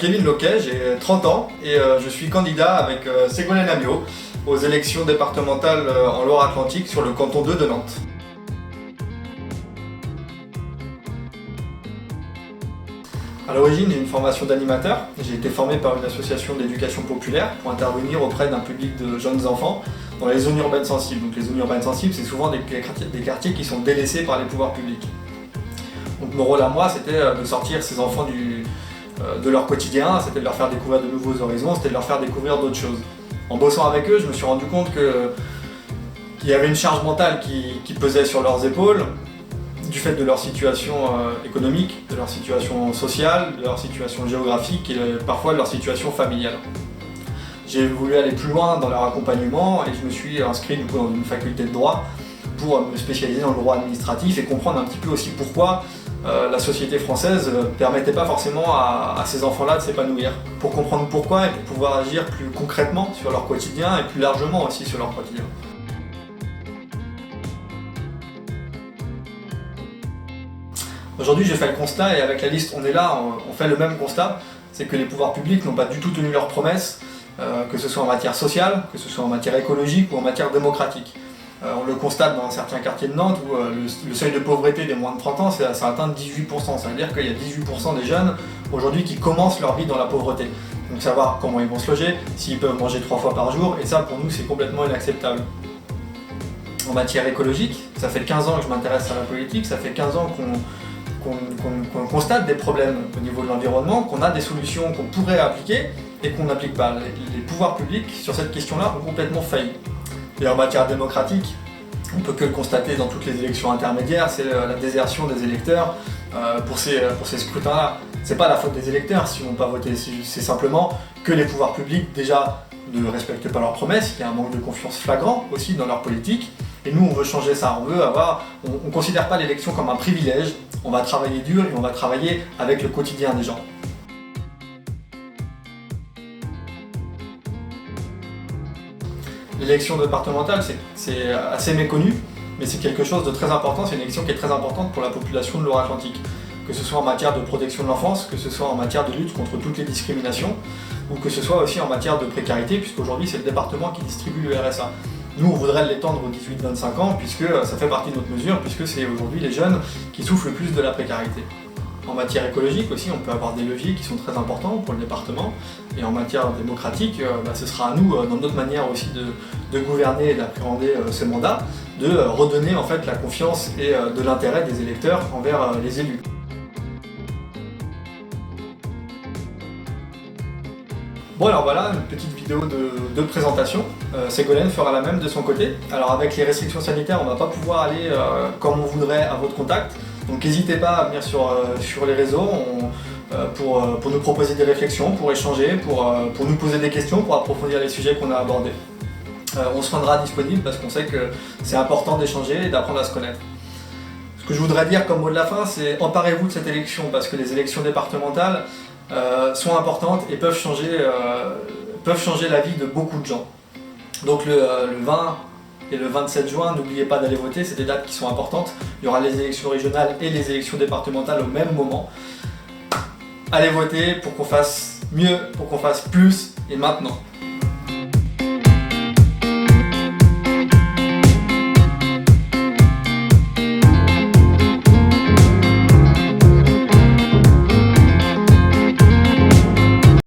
Kevin Loquet, j'ai 30 ans et je suis candidat avec Ségolène Amiot aux élections départementales en Loire-Atlantique sur le canton 2 de Nantes. À l'origine, j'ai une formation d'animateur. J'ai été formé par une association d'éducation populaire pour intervenir auprès d'un public de jeunes enfants dans les zones urbaines sensibles. Donc les zones urbaines sensibles, c'est souvent des quartiers qui sont délaissés par les pouvoirs publics. Donc mon rôle à moi, c'était de sortir ces enfants de leur quotidien, c'était de leur faire découvrir de nouveaux horizons, c'était de leur faire découvrir d'autres choses. En bossant avec eux, je me suis rendu compte qu'il y avait une charge mentale qui pesait sur leurs épaules, du fait de leur situation économique, de leur situation sociale, de leur situation géographique et parfois de leur situation familiale. J'ai voulu aller plus loin dans leur accompagnement et je me suis inscrit du coup dans une faculté de droit pour me spécialiser dans le droit administratif et comprendre un petit peu aussi pourquoi la société française ne permettait pas forcément à ces enfants-là de s'épanouir. Pour comprendre pourquoi et pour pouvoir agir plus concrètement sur leur quotidien et plus largement aussi sur leur quotidien. Aujourd'hui, j'ai fait le constat et avec la liste On est là, on fait le même constat, c'est que les pouvoirs publics n'ont pas du tout tenu leurs promesses, que ce soit en matière sociale, que ce soit en matière écologique ou en matière démocratique. On le constate dans certains quartiers de Nantes où le seuil de pauvreté des moins de 30 ans, ça atteint 18%. Ça veut dire qu'il y a 18% des jeunes aujourd'hui qui commencent leur vie dans la pauvreté. Donc savoir comment ils vont se loger, s'ils peuvent manger 3 fois par jour, et ça pour nous c'est complètement inacceptable. En matière écologique, ça fait 15 ans que je m'intéresse à la politique, ça fait 15 ans qu'on constate des problèmes au niveau de l'environnement, qu'on a des solutions qu'on pourrait appliquer et qu'on n'applique pas. Les pouvoirs publics sur cette question-là ont complètement failli. Et en matière démocratique, on ne peut que le constater dans toutes les élections intermédiaires, c'est la désertion des électeurs pour ces scrutins-là. C'est pas la faute des électeurs s'ils n'ont pas voté, c'est simplement que les pouvoirs publics déjà ne respectent pas leurs promesses, il y a un manque de confiance flagrant aussi dans leur politique. Et nous, on veut changer ça, on ne considère pas l'élection comme un privilège, on va travailler dur et on va travailler avec le quotidien des gens. L'élection départementale, c'est assez méconnu, mais c'est quelque chose de très important, c'est une élection qui est très importante pour la population de Loire-Atlantique. Que ce soit en matière de protection de l'enfance, que ce soit en matière de lutte contre toutes les discriminations, ou que ce soit aussi en matière de précarité, puisqu'aujourd'hui c'est le département qui distribue le RSA. Nous, on voudrait l'étendre aux 18-25 ans, puisque ça fait partie de notre mesure, puisque c'est aujourd'hui les jeunes qui souffrent le plus de la précarité. En matière écologique aussi, on peut avoir des leviers qui sont très importants pour le département. Et en matière démocratique, ce sera à nous, dans notre manière aussi de gouverner et d'appréhender ce mandat, de redonner en fait la confiance et de l'intérêt des électeurs envers les élus. Bon alors voilà, une petite vidéo de présentation. Ségolène fera la même de son côté. Alors avec les restrictions sanitaires, on ne va pas pouvoir aller comme on voudrait à votre contact. Donc n'hésitez pas à venir sur les réseaux pour nous proposer des réflexions, pour échanger, pour nous poser des questions, pour approfondir les sujets qu'on a abordés. On se rendra disponible parce qu'on sait que c'est important d'échanger et d'apprendre à se connaître. Ce que je voudrais dire comme mot de la fin, c'est emparez-vous de cette élection parce que les élections départementales sont importantes et peuvent changer la vie de beaucoup de gens. Donc le 20 et le 27 juin, n'oubliez pas d'aller voter, c'est des dates qui sont importantes. Il y aura les élections régionales et les élections départementales au même moment. Allez voter pour qu'on fasse mieux, pour qu'on fasse plus et maintenant.